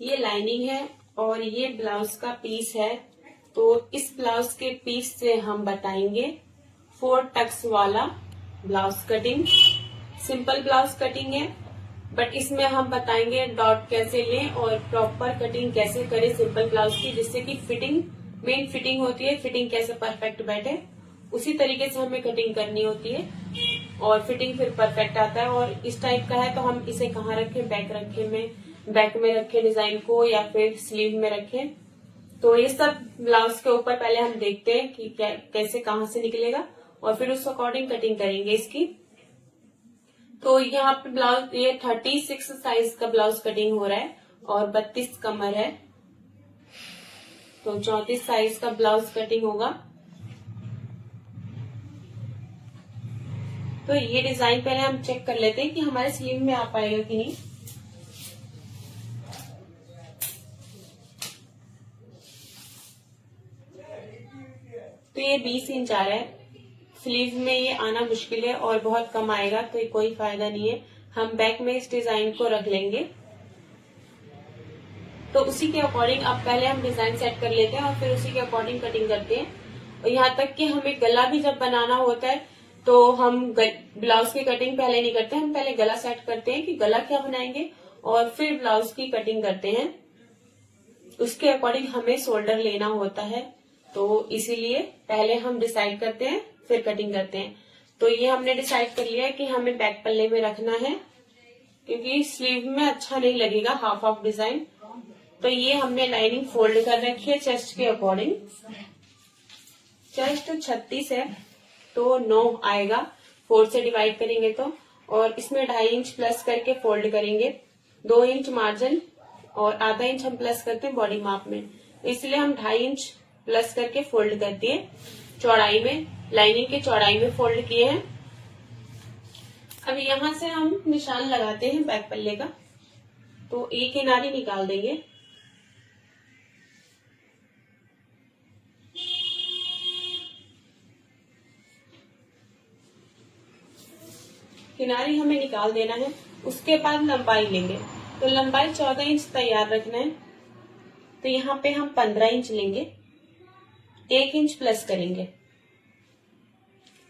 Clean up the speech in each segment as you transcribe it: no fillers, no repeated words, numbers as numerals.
ये लाइनिंग है और ये ब्लाउज का पीस है। तो इस ब्लाउज के पीस से हम बताएंगे 4 टक्स वाला blouse cutting. Simple blouse cutting है, बट इसमें हम बताएंगे डॉट कैसे लें और प्रॉपर कटिंग कैसे करें सिंपल ब्लाउज की, जिससे कि फिटिंग, मेन फिटिंग होती है, फिटिंग कैसे परफेक्ट बैठे उसी तरीके से हमें कटिंग करनी होती है और फिटिंग फिर परफेक्ट आता है। और इस टाइप का है तो हम इसे कहाँ रखें, बैक में रखें डिजाइन को या फिर स्लीव में रखें। तो ये सब ब्लाउज के ऊपर पहले हम देखते हैं कि कैसे कहाँ से निकलेगा और फिर उस अकॉर्डिंग कटिंग करेंगे इसकी। तो यहाँ पे ब्लाउज ये 36 साइज का ब्लाउज कटिंग हो रहा है और 32 कमर है, तो 34 साइज का ब्लाउज कटिंग होगा। तो ये डिजाइन पहले हम चेक कर लेते हैं कि हमारे स्लीव में आ पाएगा कि नहीं। तो ये 20 इंच आ रहा है, स्लीव में ये आना मुश्किल है और बहुत कम आएगा, तो ये कोई फायदा नहीं है। हम बैक में इस डिजाइन को रख लेंगे। तो उसी के अकॉर्डिंग अब पहले हम डिजाइन सेट कर लेते हैं और फिर उसी के अकॉर्डिंग कटिंग करते हैं। और यहाँ तक कि हमें गला भी जब बनाना होता है तो हम ब्लाउज की कटिंग पहले नहीं करते, हम पहले गला सेट करते हैं कि गला क्या बनाएंगे और फिर ब्लाउज की कटिंग करते हैं। उसके अकॉर्डिंग हमें शोल्डर लेना होता है, तो इसीलिए पहले हम डिसाइड करते हैं फिर कटिंग करते हैं। तो ये हमने डिसाइड कर लिया है कि हमें बैक पल्ले में रखना है, क्योंकि स्लीव में अच्छा नहीं लगेगा हाफ हाफ डिजाइन। तो ये हमने लाइनिंग फोल्ड कर रखी है चेस्ट के अकॉर्डिंग। चेस्ट 36 है तो 9 आएगा, 4 से डिवाइड करेंगे तो। और इसमें 2.5 इंच प्लस करके फोल्ड करेंगे, 2 इंच मार्जिन और आधा इंच हम प्लस करते हैं बॉडी माप में, इसलिए हम 2.5 इंच प्लस करके फोल्ड करते हैं चौड़ाई में, लाइनिंग के चौड़ाई में फोल्ड किए हैं। अब यहाँ से हम निशान लगाते हैं बैक पल्ले का। तो एक किनारी निकाल देंगे, किनारी हमें निकाल देना है। उसके बाद लंबाई लेंगे, तो लंबाई 14 इंच तैयार रखना है। तो यहाँ पे हम 15 इंच लेंगे, 1 इंच प्लस करेंगे,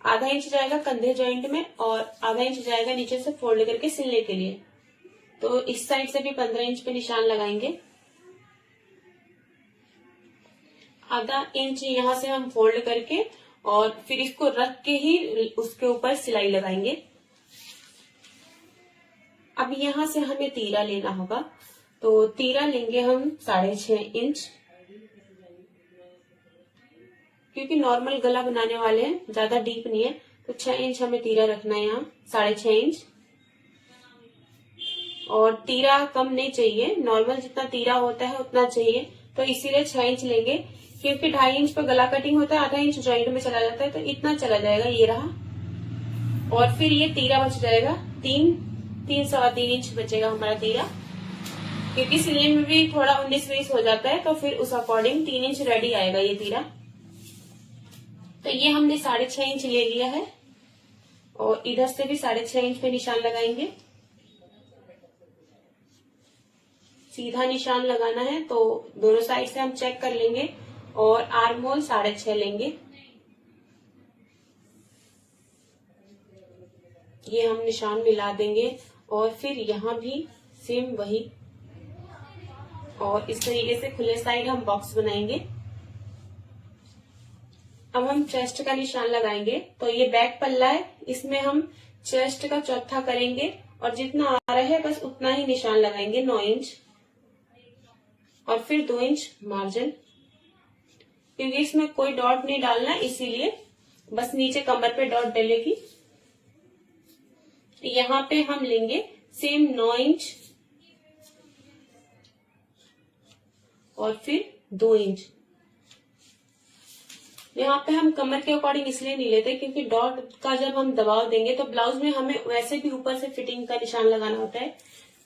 आधा इंच जाएगा कंधे जॉइंट में और आधा इंच जाएगा नीचे से फोल्ड करके सिलने के लिए। तो इस साइड से भी 15 इंच पे निशान लगाएंगे, आधा इंच यहाँ से हम फोल्ड करके और फिर इसको रख के ही उसके ऊपर सिलाई लगाएंगे। अब यहाँ से हमें तीरा लेना होगा, तो तीरा लेंगे हम 6.5 इंच, क्योंकि नॉर्मल गला बनाने वाले हैं, ज्यादा डीप नहीं है, तो 6 इंच हमें तीरा रखना है यहाँ, 6.5 इंच। और तीरा कम नहीं चाहिए, नॉर्मल जितना तीरा होता है उतना चाहिए, तो इसीलिए 6 इंच लेंगे, क्योंकि 2.5 इंच पे गला कटिंग होता है, आधा इंच जॉइंट में चला जाता है, तो इतना चला जाएगा, ये रहा। और फिर ये तीरा बच जाएगा 3-3.25 इंच बचेगा हमारा तीरा, क्योंकि सिलने में भी थोड़ा 19-20 हो जाता है, तो फिर उस अकॉर्डिंग 3 इंच रेडी आएगा ये तीरा। तो ये हमने 6.5 इंच ले लिया है और इधर से भी 6.5 इंच पे निशान लगाएंगे। सीधा निशान लगाना है, तो दोनों साइड से हम चेक कर लेंगे और आर्म होल 6.5 लेंगे। ये हम निशान मिला देंगे और फिर यहाँ भी सेम वही, और इस तरीके से खुले साइड हम बॉक्स बनाएंगे। अब हम चेस्ट का निशान लगाएंगे, तो ये बैक पल्ला है, इसमें हम चेस्ट का चौथा करेंगे और जितना आ रहा है बस उतना ही निशान लगाएंगे, 9 इंच, और फिर 2 इंच मार्जिन, क्योंकि इसमें कोई डॉट नहीं डालना, इसीलिए बस नीचे कमर पे डॉट डलेगी। यहाँ पे हम लेंगे सेम 9 इंच और फिर 2 इंच। यहाँ पे हम कमर के अकॉर्डिंग इसलिए नहीं लेते, क्योंकि डॉट का जब हम दबाव देंगे तो ब्लाउज में हमें वैसे भी ऊपर से फिटिंग का निशान लगाना होता है,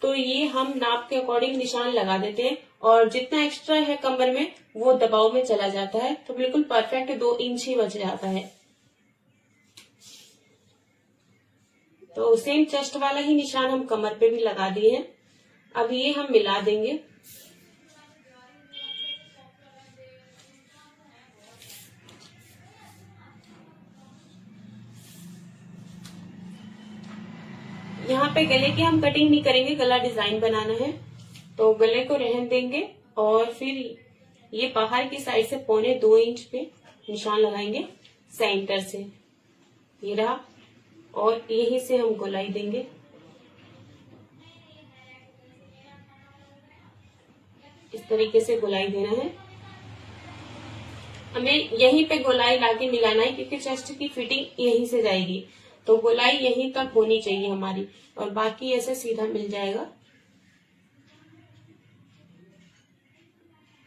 तो ये हम नाप के अकॉर्डिंग निशान लगा देते हैं और जितना एक्स्ट्रा है कमर में वो दबाव में चला जाता है, तो बिल्कुल परफेक्ट 2 इंच ही बच जाता है। तो सेम चेस्ट वाला ही निशान हम कमर पे भी लगा दिए हैं। अब ये हम मिला देंगे यहाँ पे गले की हम कटिंग नहीं करेंगे, गला डिजाइन बनाना है तो गले को रहने देंगे। और फिर ये बाहर की साइड से 1.25 इंच पे निशान लगाएंगे सेंटर से, ये रहा, और यहीं से हम गोलाई देंगे। इस तरीके से गोलाई देना है हमें, यहीं पे गोलाई लाके मिलाना है क्योंकि चेस्ट की फिटिंग यहीं से जाएगी, तो गोलाई यहीं तक होनी चाहिए हमारी, और बाकी ऐसे सीधा मिल जाएगा।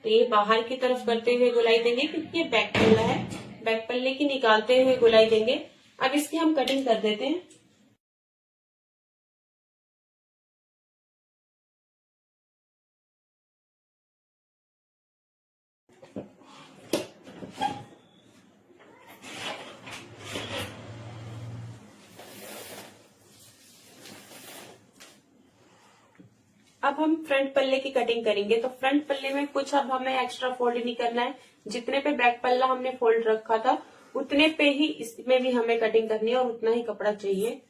तो ये बाहर की तरफ करते हुए गोलाई देंगे क्योंकि ये बैक पल्ला है, बैक पल्ले की निकालते हुए गोलाई देंगे। अब इसकी हम कटिंग कर देते हैं। अब हम फ्रंट पल्ले की कटिंग करेंगे। तो फ्रंट पल्ले में कुछ अब हमें एक्स्ट्रा फोल्ड नहीं करना है, जितने पे बैक पल्ला हमने फोल्ड रखा था उतने पे ही इसमें भी हमें कटिंग करनी है और उतना ही कपड़ा चाहिए।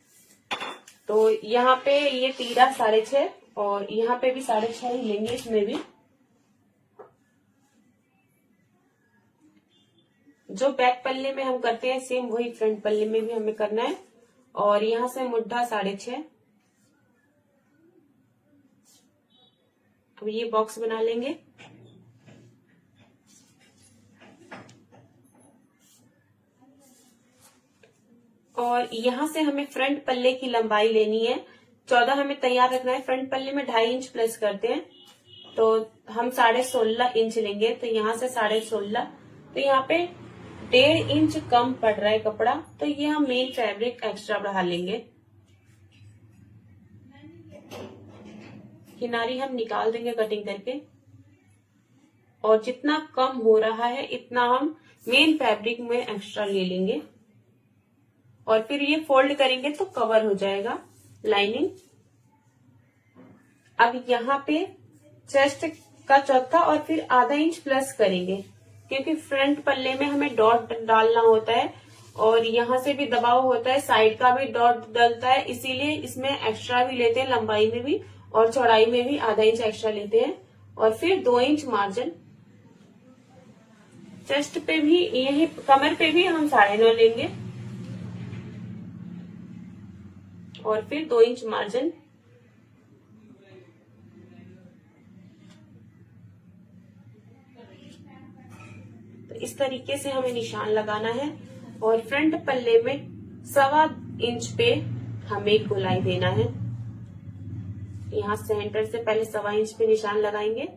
तो यहाँ पे ये तीरा 6.5 और यहाँ पे भी 6.5 ही लेंगे इसमें भी। जो बैक पल्ले में हम करते हैं सेम वही फ्रंट पल्ले में भी हमें करना है। और यहाँ से मुड्ढा 6.5, अब ये बॉक्स बना लेंगे। और यहाँ से हमें फ्रंट पल्ले की लंबाई लेनी है 14 हमें तैयार रखना है। फ्रंट पल्ले में 2.5 इंच प्लस करते हैं तो हम 16.5 इंच लेंगे। तो यहाँ से 16.5, तो यहाँ पे 1.5 इंच कम पड़ रहा है कपड़ा, तो ये हम मेन फैब्रिक एक्स्ट्रा बढ़ा लेंगे। किनारी हम निकाल देंगे कटिंग करके, और जितना कम हो रहा है इतना हम मेन फैब्रिक में एक्स्ट्रा ले लेंगे। और फिर ये फोल्ड करेंगे तो कवर हो जाएगा लाइनिंग। अब यहाँ पे चेस्ट का चौथा और फिर ½ इंच प्लस करेंगे क्योंकि फ्रंट पल्ले में हमें डॉट डालना होता है और यहाँ से भी दबाव होता है, साइड का भी डॉट डलता है, इसीलिए इसमें एक्स्ट्रा भी लेते हैं, लंबाई में भी और चौड़ाई में भी ½ इंच एक्स्ट्रा लेते हैं। और फिर 2 इंच मार्जिन चेस्ट पे भी, यही कमर पे भी हम 9.5 लेंगे और फिर 2 इंच मार्जिन। तो इस तरीके से हमें निशान लगाना है और फ्रंट पल्ले में 1.25 इंच पे हमें गोलाई देना है। यहाँ सेंटर से पहले 1.25 इंच पे निशान लगाएंगे,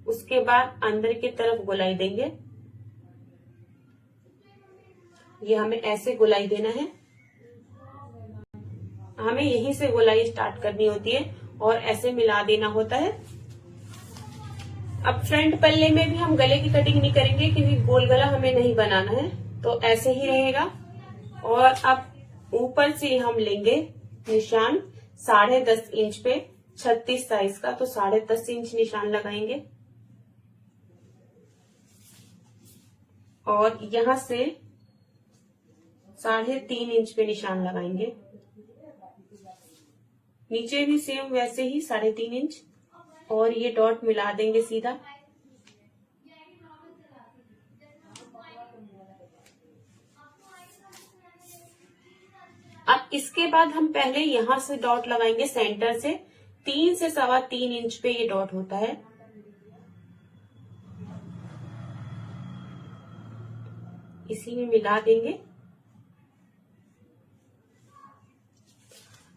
उसके बाद अंदर की तरफ गोलाई देंगे। ये हमें ऐसे गोलाई देना है, हमें यहीं से गोलाई स्टार्ट करनी होती है और ऐसे मिला देना होता है। अब फ्रंट पल्ले में भी हम गले की कटिंग नहीं करेंगे क्योंकि गोल गला हमें नहीं बनाना है, तो ऐसे ही रहेगा। और अब ऊपर से हम लेंगे निशान 10.5 इंच पे, 36 साइज का, तो 10.5 इंच निशान लगाएंगे और यहां से 3.5 इंच पे निशान लगाएंगे। नीचे भी सेम वैसे ही 3.5 इंच और ये डॉट मिला देंगे सीधा। अब इसके बाद हम पहले यहां से डॉट लगाएंगे सेंटर से, 3 से 3.25 इंच पे ये डॉट होता है। इसी में मिला देंगे।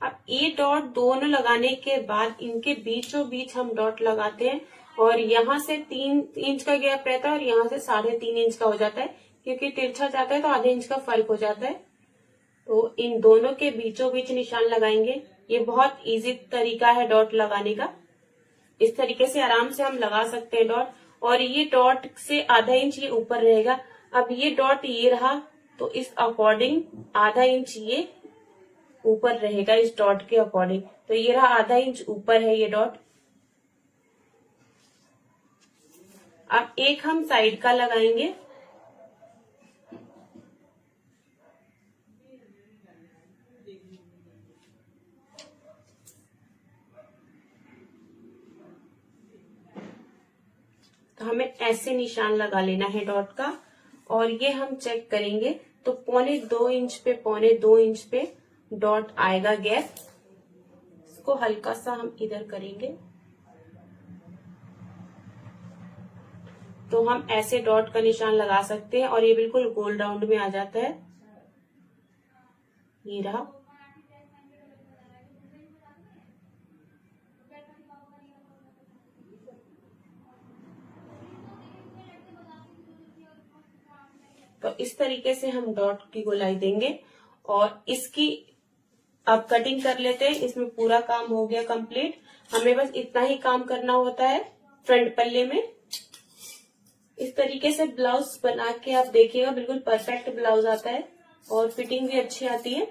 अब ये डॉट दोनों लगाने के बाद इनके बीचों बीच हम डॉट लगाते हैं और यहाँ से 3 इंच का गैप रहता है और यहाँ से 3.5 इंच का हो जाता है क्योंकि तिरछा जाता है तो ½ इंच का फर्क हो जाता है। तो इन दोनों के बीचों बीच निशान लगाएंगे। ये बहुत इजी तरीका है डॉट लगाने का, इस तरीके से आराम से हम लगा सकते हैं डॉट। और ये डॉट से ½ इंच ये ऊपर रहेगा। अब ये डॉट ये रहा तो इस अकॉर्डिंग ½ इंच ये ऊपर रहेगा, इस डॉट के अकॉर्डिंग। तो ये रहा ½ इंच ऊपर है ये डॉट। अब एक हम साइड का लगाएंगे, तो हमें ऐसे निशान लगा लेना है डॉट का, और ये हम चेक करेंगे तो 2.25 इंच पे डॉट आएगा गैप। इसको हल्का सा हम इधर करेंगे तो हम ऐसे डॉट का निशान लगा सकते हैं और ये बिल्कुल गोल राउंड में आ जाता है। ये रहा। तो इस तरीके से हम डॉट की गोलाई देंगे और इसकी अब कटिंग कर लेते हैं। इसमें पूरा काम हो गया कंप्लीट। हमें बस इतना ही काम करना होता है फ्रंट पल्ले में। इस तरीके से ब्लाउज बना के आप देखिएगा, बिल्कुल परफेक्ट ब्लाउज आता है और फिटिंग भी अच्छी आती है।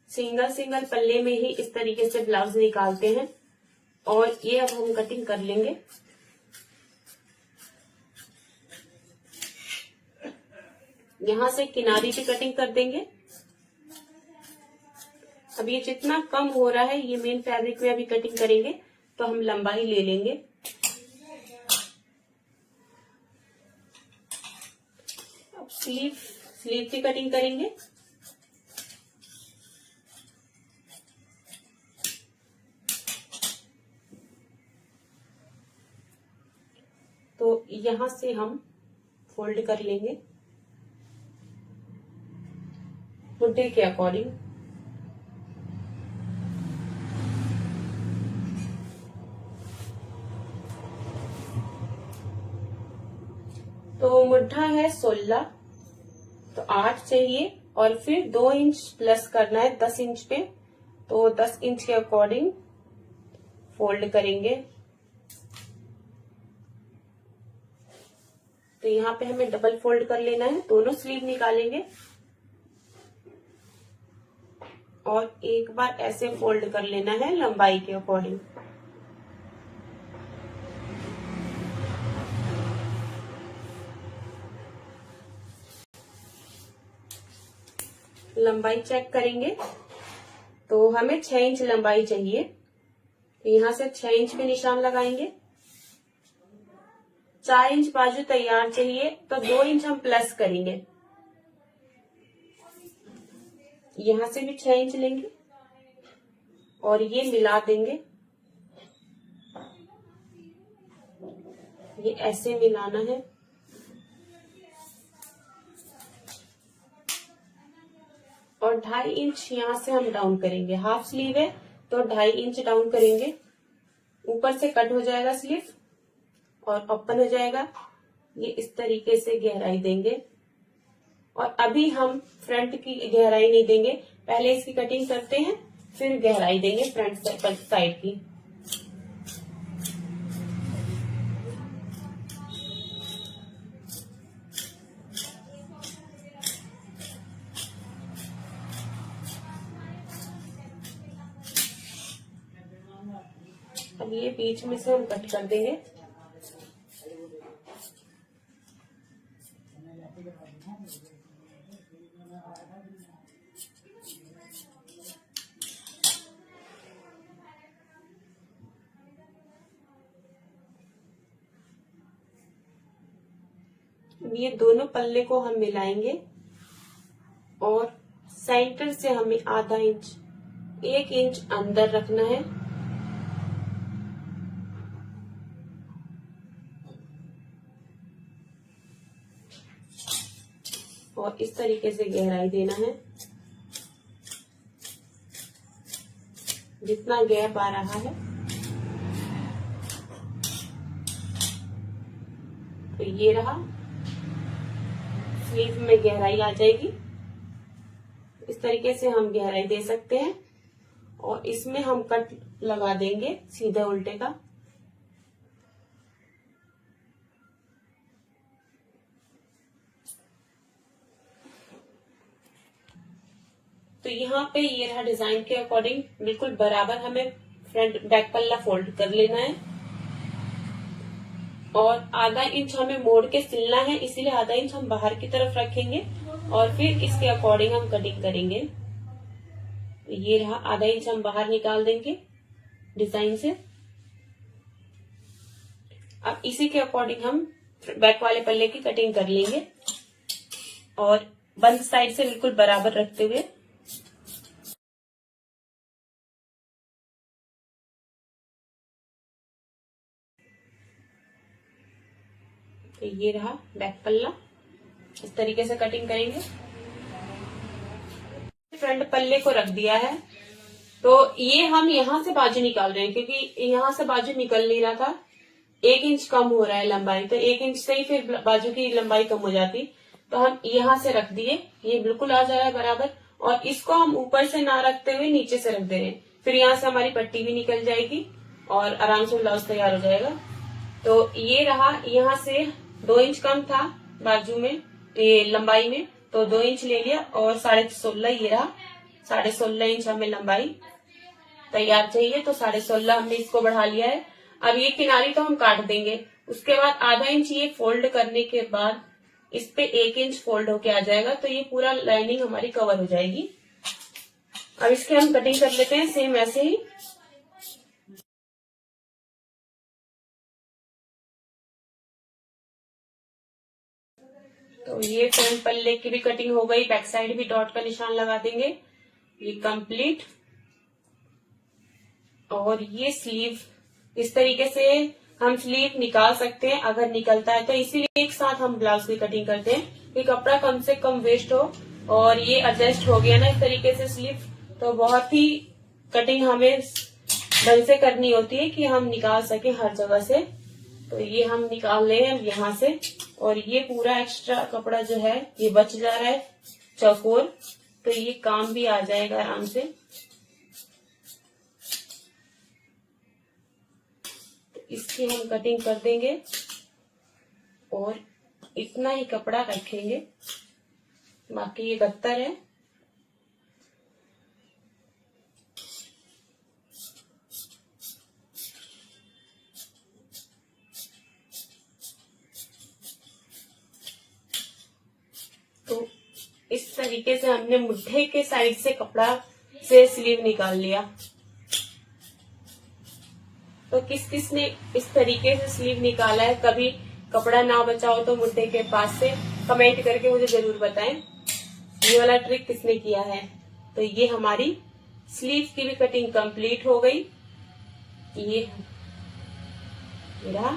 सिंगल सिंगल पल्ले में ही इस तरीके से ब्लाउज निकालते हैं और ये अब हम कटिंग कर लेंगे। यहां से किनारी पे कटिंग कर देंगे। अब ये जितना कम हो रहा है, ये मेन फैब्रिक में अभी कटिंग करेंगे तो हम लंबाई ले लेंगे। अब स्लीव की कटिंग करेंगे। तो यहां से हम फोल्ड कर लेंगे मुद्दे के अकॉर्डिंग। तो मुड्ढा है 16, तो 8 चाहिए और फिर 2 इंच प्लस करना है 10 इंच पे। तो 10 इंच के अकॉर्डिंग फोल्ड करेंगे। तो यहाँ पे हमें डबल फोल्ड कर लेना है। दोनों स्लीव निकालेंगे और एक बार ऐसे फोल्ड कर लेना है लंबाई के अकॉर्डिंग। लंबाई चेक करेंगे तो हमें 6 इंच लंबाई चाहिए। तो यहां से 6 इंच पे निशान लगाएंगे। 4 इंच बाजू तैयार चाहिए तो 2 इंच हम प्लस करेंगे। यहां से भी 6 इंच लेंगे और ये मिला देंगे। ये ऐसे मिलाना है। और 2.5 इंच यहां से हम डाउन करेंगे। हाफ स्लीव है तो 2.5 इंच डाउन करेंगे। ऊपर से कट हो जाएगा स्लीव और ओपन हो जाएगा। ये इस तरीके से गहराई देंगे। और अभी हम फ्रंट की गहराई नहीं देंगे, पहले इसकी कटिंग करते हैं फिर गहराई देंगे फ्रंट साइड की। अब ये बीच में से हम कट कर देंगे। ये दोनों पल्ले को हम मिलाएंगे और सेंटर से हमें आधा इंच 1 इंच अंदर रखना है। और इस तरीके से गहराई देना है। जितना गैप आ रहा है तो ये रहा। स्लीव में गहराई आ जाएगी। इस तरीके से हम गहराई दे सकते हैं और इसमें हम कट लगा देंगे सीधे उल्टे का। तो यहाँ पे ये रहा डिजाइन के अकॉर्डिंग बिल्कुल बराबर हमें फ्रंट बैक पल्ला फोल्ड कर लेना है और आधा इंच हमें मोड़ के सिलना है, इसीलिए आधा इंच हम बाहर की तरफ रखेंगे और फिर इसके अकॉर्डिंग हम कटिंग करेंगे। ये रहा, आधा इंच हम बाहर निकाल देंगे डिजाइन से। अब इसी के अकॉर्डिंग हम बैक वाले पल्ले की कटिंग कर लेंगे और बंद साइड से बिल्कुल बराबर रखते हुए। तो ये रहा बैक पल्ला, इस तरीके से कटिंग करेंगे। फ्रंट पल्ले को रख दिया है, तो ये हम यहाँ से बाजू निकाल रहे हैं क्योंकि यहाँ से बाजू निकल नहीं रहा था, 1 इंच कम हो रहा है लंबाई, तो 1 इंच से ही फिर बाजू की लंबाई कम हो जाती, तो हम यहाँ से रख दिए, ये बिल्कुल आ जा रहा है बराबर। और इसको हम ऊपर से ना रखते हुए नीचे से रख दे रहे हैं, फिर यहाँ से हमारी पट्टी भी निकल जाएगी और आराम से ब्लाउज तैयार हो जाएगा। तो ये रहा, यहाँ से 2 इंच कम था बाजू में, ये लंबाई में, तो 2 इंच ले लिया और 16.5 ये रहा, 16.5 इंच हमें लंबाई तैयार चाहिए, तो 16.5 हमने इसको बढ़ा लिया है। अब ये किनारी तो हम काट देंगे, उसके बाद आधा इंच ये फोल्ड करने के बाद इस पे 1 इंच फोल्ड होके आ जाएगा, तो ये पूरा लाइनिंग हमारी कवर हो जाएगी। अब इसके हम कटिंग कर लेते हैं सेम ऐसे ही। तो ये फ्रंट पल्ले की भी कटिंग हो गई, बैक साइड भी डॉट का निशान लगा देंगे, ये कंप्लीट। और ये स्लीव, इस तरीके से हम स्लीव निकाल सकते हैं अगर निकलता है तो, इसीलिए एक साथ हम ब्लाउज की कटिंग करते हैं कि कपड़ा कम से कम वेस्ट हो। और ये एडजस्ट हो गया ना इस तरीके से स्लीव, तो बहुत ही कटिंग हमें ढंग से करनी होती है कि हम निकाल सके हर जगह से। तो ये हम निकाल रहे हैं यहाँ से, और ये पूरा एक्स्ट्रा कपड़ा जो है ये बच जा रहा है चौकोर, तो ये काम भी आ जाएगा आराम से। तो इसकी हम कटिंग कर देंगे और इतना ही कपड़ा रखेंगे, बाकी ये गत्तर है। तो इस तरीके से हमने मुट्ठे के साइड से कपड़ा से स्लीव निकाल लिया। तो किस किस ने इस तरीके से स्लीव निकाला है, कभी कपड़ा ना बचा हो तो मुट्ठे के पास से कमेंट करके मुझे जरूर बताएं ये वाला ट्रिक किसने किया है। तो ये हमारी स्लीव की भी कटिंग कंप्लीट हो गई। ये रहा,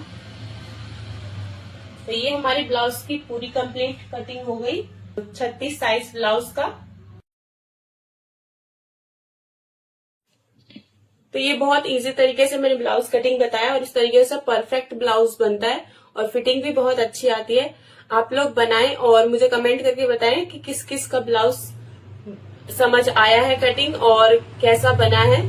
तो ये हमारी ब्लाउज की पूरी कंप्लीट कटिंग हो गई 36 साइज ब्लाउज का। तो ये बहुत इजी तरीके से मैंने ब्लाउज कटिंग बताया और इस तरीके से परफेक्ट ब्लाउज बनता है और फिटिंग भी बहुत अच्छी आती है। आप लोग बनाएं और मुझे कमेंट करके बताएं कि किस किस का ब्लाउज समझ आया है कटिंग और कैसा बना है।